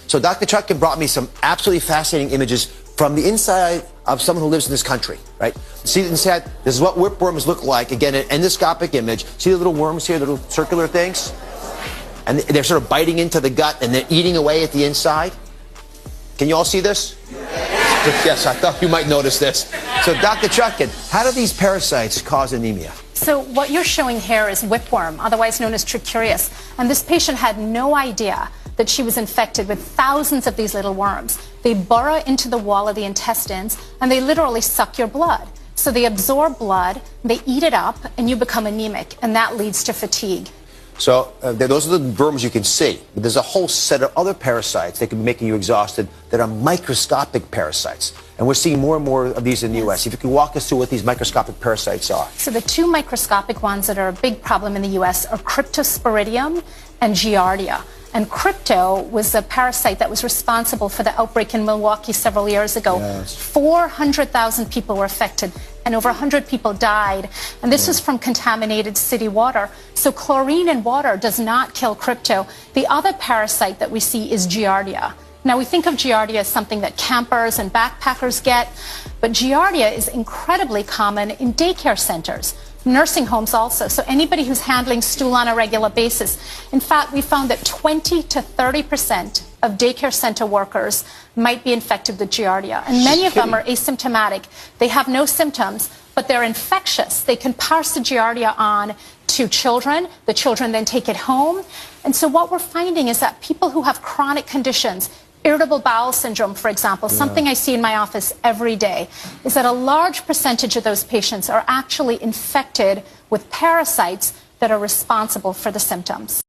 So Dr. Chutkin brought me some absolutely fascinating images from the inside of someone who lives in this country, right? See inside, this is what whipworms look like. Again, an endoscopic image. See the little worms here, the little circular things? And they're sort of biting into the gut and they're eating away at the inside. Can you all see this? Yes, I thought you might notice this. So Dr. Chutkin, how do these parasites cause anemia? So what you're showing here is whipworm, otherwise known as trichurias. And this patient had no idea that she was infected with thousands of these little worms. They burrow into the wall of the intestines and they literally suck your blood. So they absorb blood, they eat it up, and you become anemic, and that leads to fatigue. So those are the worms you can see. But there's a whole set of other parasites that can be making you exhausted that are microscopic parasites. And we're seeing more and more of these in the U.S. If you can walk us through what these microscopic parasites are. So the two microscopic ones that are a big problem in the U.S. are Cryptosporidium and Giardia. And crypto was a parasite that was responsible for the outbreak in Milwaukee several years ago. Yes. 400,000 people were affected and over 100 people died. And this was from contaminated city water. So chlorine in water does not kill crypto. The other parasite that we see is Giardia. Now, we think of Giardia as something that campers and backpackers get, but Giardia is incredibly common in daycare centers, nursing homes also, so anybody who's handling stool on a regular basis. In fact, we found that 20 to 30% of daycare center workers might be infected with Giardia, and many of them are asymptomatic. They have no symptoms, but they're infectious. They can pass the Giardia on to children. The children then take it home. And so what we're finding is that people who have chronic conditions, irritable bowel syndrome, for example, something I see in my office every day, is that a large percentage of those patients are actually infected with parasites that are responsible for the symptoms.